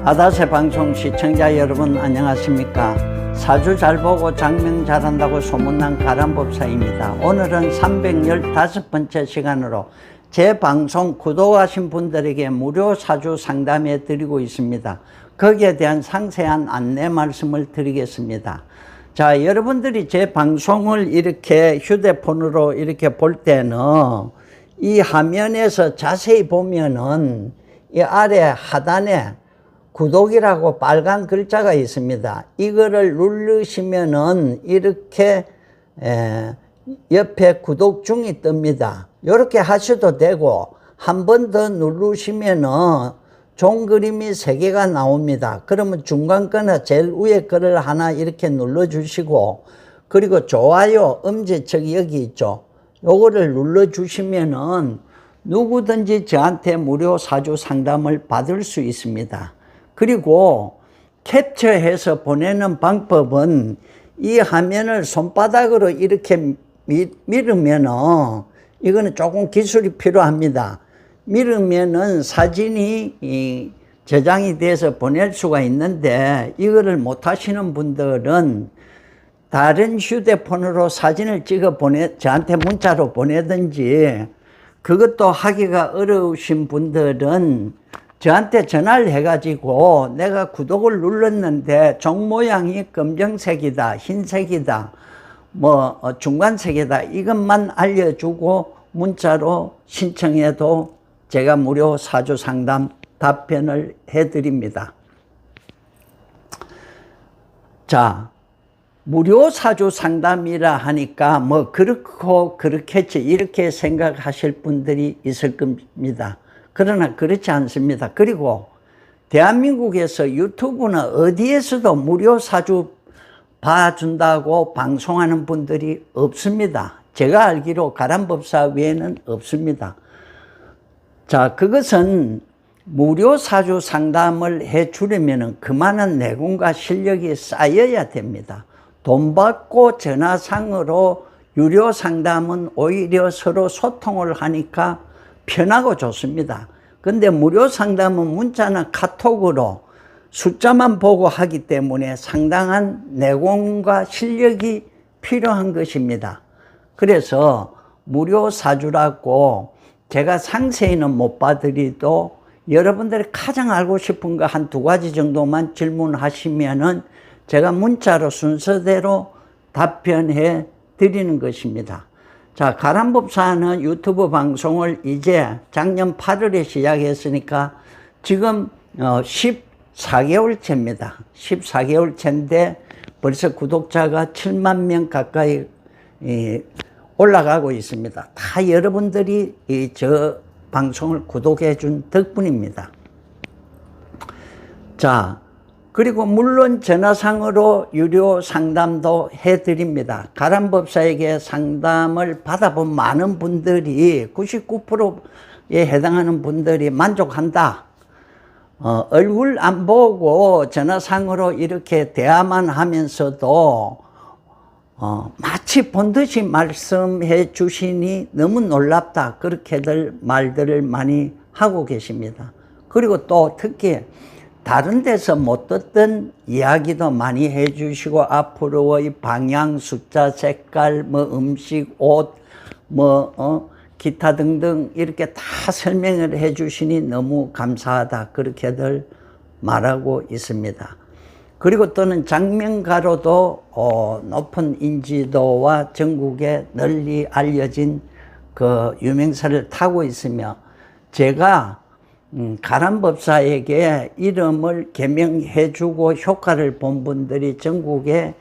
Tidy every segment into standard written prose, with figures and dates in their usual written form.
아다세 방송 시청자 여러분 안녕하십니까. 사주 잘 보고 장명 잘한다고 소문난 가람법사입니다. 오늘은 315번째 시간으로 제 방송 구독하신 분들에게 무료 사주 상담해 드리고 있습니다. 거기에 대한 상세한 안내 말씀을 드리겠습니다. 자, 여러분들이 제 방송을 이렇게 휴대폰으로 이렇게 볼 때는 이 화면에서 자세히 보면은 이 아래 하단에 구독이라고 빨간 글자가 있습니다. 이거를 누르시면은 이렇게 옆에 구독 중이 뜹니다. 이렇게 하셔도 되고 한 번 더 누르시면은 종 그림이 3개가 나옵니다. 그러면 중간 거나 제일 위에 거를 하나 이렇게 눌러 주시고, 그리고 좋아요 엄지척 여기 있죠. 요거를 눌러 주시면은 누구든지 저한테 무료 사주 상담을 받을 수 있습니다. 그리고 캡처해서 보내는 방법은 이 화면을 손바닥으로 이렇게 밀으면은, 이거는 조금 기술이 필요합니다. 밀으면은 사진이 저장이 돼서 보낼 수가 있는데, 이거를 못 하시는 분들은 다른 휴대폰으로 사진을 찍어 저한테 문자로 보내든지, 그것도 하기가 어려우신 분들은 저한테 전화를 해가지고 내가 구독을 눌렀는데 종 모양이 검정색이다, 흰색이다, 뭐 중간색이다, 이것만 알려주고 문자로 신청해도 제가 무료 사주 상담 답변을 해드립니다. 자, 무료 사주 상담이라 하니까 뭐 그렇고 그렇겠지 이렇게 생각하실 분들이 있을 겁니다. 그러나 그렇지 않습니다. 그리고 대한민국에서 유튜브나 어디에서도 무료 사주 봐준다고 방송하는 분들이 없습니다. 제가 알기로 가람법사 외에는 없습니다. 자, 그것은 무료 사주 상담을 해 주려면 그만한 내공과 실력이 쌓여야 됩니다. 돈 받고 전화상으로 유료 상담은 오히려 서로 소통을 하니까 편하고 좋습니다. 근데 무료 상담은 문자나 카톡으로 숫자만 보고 하기 때문에 상당한 내공과 실력이 필요한 것입니다. 그래서 무료 사주라고 제가 상세히는 못 봐드리도 여러분들이 가장 알고 싶은 거 한 2가지 정도만 질문하시면은 제가 문자로 순서대로 답변해 드리는 것입니다. 자, 가람법사는 유튜브 방송을 이제 작년 8월에 시작했으니까 지금 14개월째입니다. 14개월째인데 벌써 구독자가 7만 명 가까이 올라가고 있습니다. 다 여러분들이 저 방송을 구독해 준 덕분입니다. 자, 그리고 물론 전화상으로 유료 상담도 해드립니다. 가람법사에게 상담을 받아본 많은 분들이 99%에 해당하는 분들이 만족한다. 얼굴 안 보고 전화상으로 이렇게 대화만 하면서도 마치 본 듯이 말씀해 주시니 너무 놀랍다. 그렇게들 말들을 많이 하고 계십니다. 그리고 또 특히 다른 데서 못 듣던 이야기도 많이 해 주시고, 앞으로의 방향, 숫자, 색깔, 뭐 음식, 옷, 기타 등등 이렇게 다 설명을 해 주시니 너무 감사하다. 그렇게들 말하고 있습니다. 그리고 또는 장명가로도 높은 인지도와 전국에 널리 알려진 그 유명세를 타고 있으며, 제가 가람법사에게 이름을 개명해 주고 효과를 본 분들이 전국에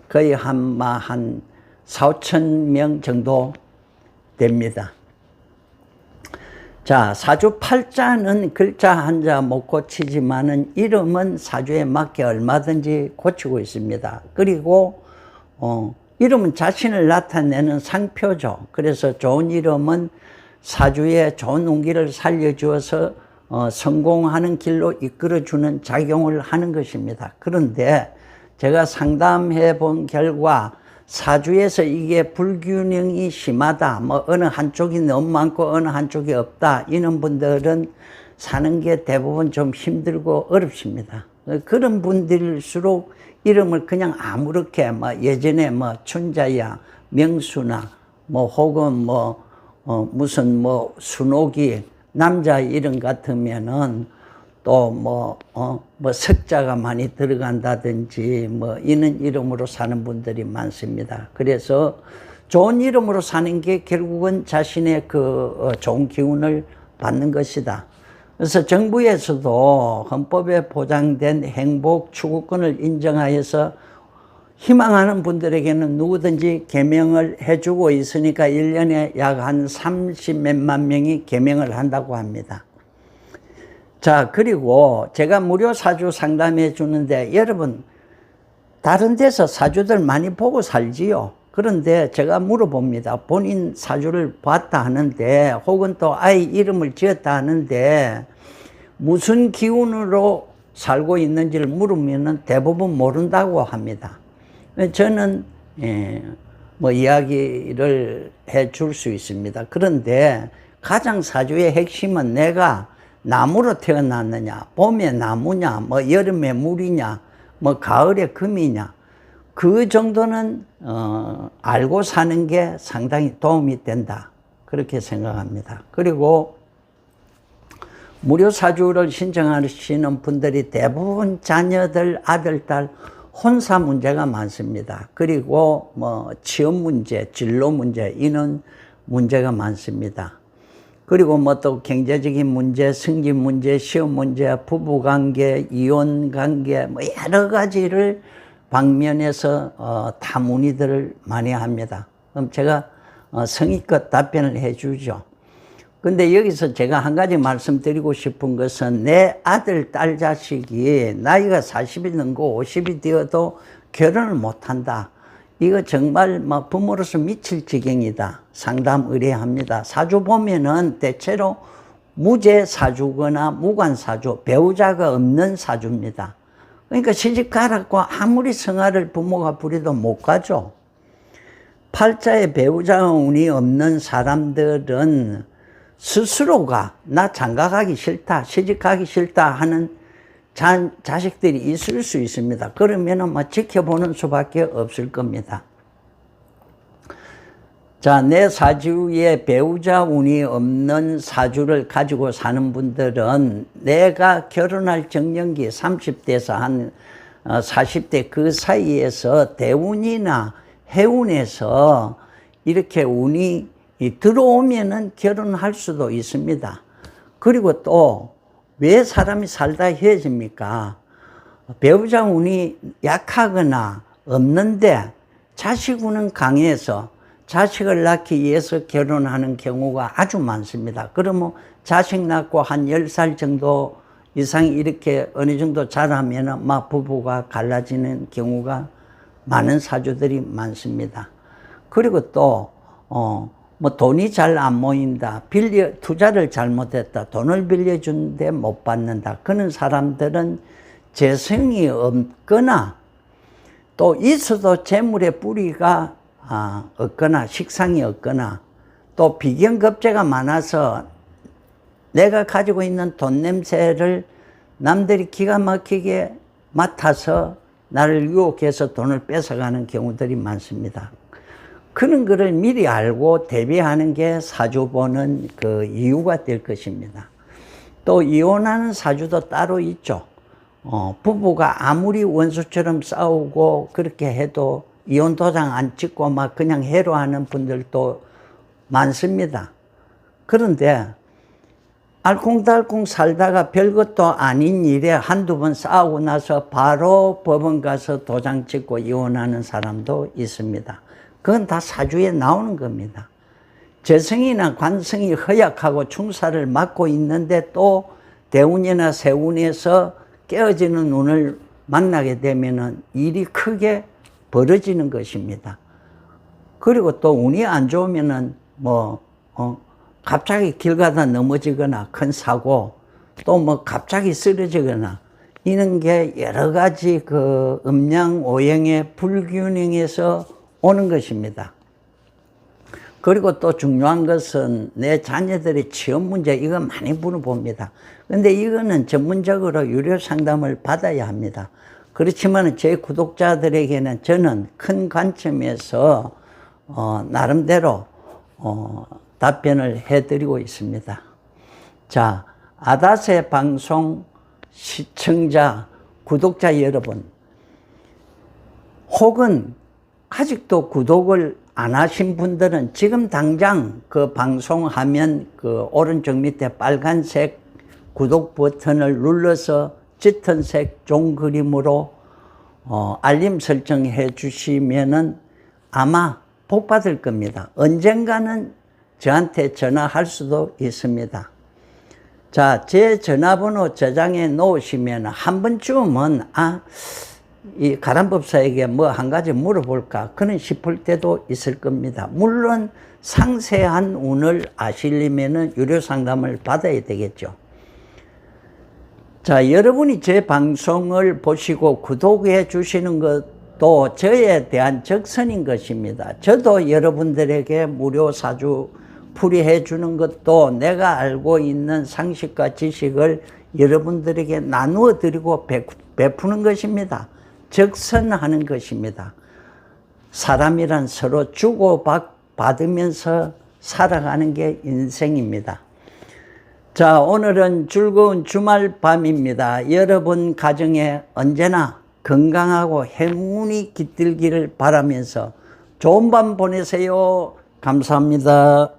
거의 한 4,5천 명 정도 됩니다. 자, 사주 팔자는 글자 한자 못 고치지만은 이름은 사주에 맞게 얼마든지 고치고 있습니다. 그리고 이름은 자신을 나타내는 상표죠. 그래서 좋은 이름은 사주에 좋은 운기를 살려주어서 성공하는 길로 이끌어주는 작용을 하는 것입니다. 그런데 제가 상담해 본 결과 사주에서 이게 불균형이 심하다, 뭐 어느 한쪽이 너무 많고 어느 한쪽이 없다, 이런 분들은 사는 게 대부분 좀 힘들고 어렵습니다. 그런 분들일수록 이름을 그냥 아무렇게 뭐 예전에 뭐 춘자야, 명수나 뭐 혹은 뭐 무슨 뭐 순옥이 남자 이름 같으면은 또 뭐 석자가 많이 들어간다든지 뭐 이런 이름으로 사는 분들이 많습니다. 그래서 좋은 이름으로 사는 게 결국은 자신의 그 좋은 기운을 받는 것이다. 그래서 정부에서도 헌법에 보장된 행복 추구권을 인정하여서 희망하는 분들에게는 누구든지 개명을 해주고 있으니까 1년에 약 한 30몇만 명이 개명을 한다고 합니다. 자, 그리고 제가 무료 사주 상담해 주는데 여러분 다른 데서 사주들 많이 보고 살지요. 그런데 제가 물어봅니다. 본인 사주를 봤다 하는데 혹은 또 아이 이름을 지었다 하는데 무슨 기운으로 살고 있는지를 물으면 대부분 모른다고 합니다. 저는 뭐 이야기를 해 줄 수 있습니다. 그런데 가장 사주의 핵심은 내가 나무로 태어났느냐, 봄에 나무냐, 뭐 여름에 물이냐, 뭐 가을에 금이냐, 그 정도는 알고 사는 게 상당히 도움이 된다. 그렇게 생각합니다. 그리고 무료 사주를 신청하시는 분들이 대부분 자녀들, 아들, 딸 혼사 문제가 많습니다. 그리고 뭐 취업 문제, 진로 문제 이런 문제가 많습니다. 그리고 뭐 또 경제적인 문제, 승진 문제, 시험 문제, 부부 관계, 이혼 관계 뭐 여러 가지를 방면에서 다 문의들을 많이 합니다. 그럼 제가 성의껏 답변을 해 주죠. 근데 여기서 제가 한 가지 말씀드리고 싶은 것은 내 아들, 딸 자식이 나이가 40이 넘고 50이 되어도 결혼을 못한다. 이거 정말 뭐 부모로서 미칠 지경이다. 상담 의뢰합니다. 사주 보면은 대체로 무제 사주거나 무관 사주, 배우자가 없는 사주입니다. 그러니까 시집 가라고 아무리 성화를 부모가 부려도 못 가죠. 팔자에 배우자 운이 없는 사람들은 스스로가 나 장가가기 싫다, 시집가기 싫다 하는 자식들이 있을 수 있습니다. 그러면은 뭐 지켜보는 수밖에 없을 겁니다. 자, 내 사주에 배우자 운이 없는 사주를 가지고 사는 분들은 내가 결혼할 정년기 30대에서 한 40대 그 사이에서 대운이나 해운에서 이렇게 운이 들어오면은 결혼할 수도 있습니다. 그리고 또 왜 사람이 살다 헤어집니까? 배우자 운이 약하거나 없는데 자식 운은 강해서 자식을 낳기 위해서 결혼하는 경우가 아주 많습니다. 그러면 자식 낳고 한 10살 정도 이상 이렇게 어느 정도 자라면 막 부부가 갈라지는 경우가 많은 사주들이 많습니다. 그리고 또 뭐 돈이 잘 안 모인다, 투자를 잘못했다, 돈을 빌려주는데 못 받는다, 그런 사람들은 재성이 없거나 또 있어도 재물의 뿌리가 없거나 식상이 없거나 또 비경급제가 많아서 내가 가지고 있는 돈 냄새를 남들이 기가 막히게 맡아서 나를 유혹해서 돈을 뺏어가는 경우들이 많습니다. 그런 거를 미리 알고 대비하는 게 사주 보는 그 이유가 될 것입니다. 또 이혼하는 사주도 따로 있죠. 부부가 아무리 원수처럼 싸우고 그렇게 해도 이혼 도장 안 찍고 막 그냥 해로하는 분들도 많습니다. 그런데 알콩달콩 살다가 별것도 아닌 일에 한두 번 싸우고 나서 바로 법원 가서 도장 찍고 이혼하는 사람도 있습니다. 그건 다 사주에 나오는 겁니다. 재성이나 관성이 허약하고 충사를 맡고 있는데 또 대운이나 세운에서 깨어지는 운을 만나게 되면 일이 크게 벌어지는 것입니다. 그리고 또 운이 안 좋으면은 갑자기 길 가다 넘어지거나 큰 사고, 또 뭐 갑자기 쓰러지거나 이런 게 여러 가지 그 음양 오행의 불균형에서 오는 것입니다. 그리고 또 중요한 것은 내 자녀들의 취업 문제, 이거 많이 물어봅니다. 근데 이거는 전문적으로 유료 상담을 받아야 합니다. 그렇지만 제 구독자들에게는 저는 큰 관점에서 나름대로 답변을 해드리고 있습니다. 자, 아다세 방송 시청자, 구독자 여러분, 혹은 아직도 구독을 안 하신 분들은 지금 당장 그 방송하면 그 오른쪽 밑에 빨간색 구독 버튼을 눌러서 짙은색 종그림으로 알림 설정해 주시면은 아마 복 받을 겁니다. 언젠가는 저한테 전화할 수도 있습니다. 자, 제 전화번호 저장해 놓으시면 한 번쯤은 이 가람법사에게 뭐 한 가지 물어볼까 그런 싶을 때도 있을 겁니다. 물론 상세한 운을 아시려면 유료 상담을 받아야 되겠죠. 자, 여러분이 제 방송을 보시고 구독해 주시는 것도 저에 대한 적선인 것입니다. 저도 여러분들에게 무료 사주 풀이해 주는 것도 내가 알고 있는 상식과 지식을 여러분들에게 나누어 드리고 베푸는 것입니다. 적선하는 것입니다. 사람이란 서로 주고받으면서 살아가는 게 인생입니다. 자, 오늘은 즐거운 주말 밤입니다. 여러분 가정에 언제나 건강하고 행운이 깃들기를 바라면서 좋은 밤 보내세요. 감사합니다.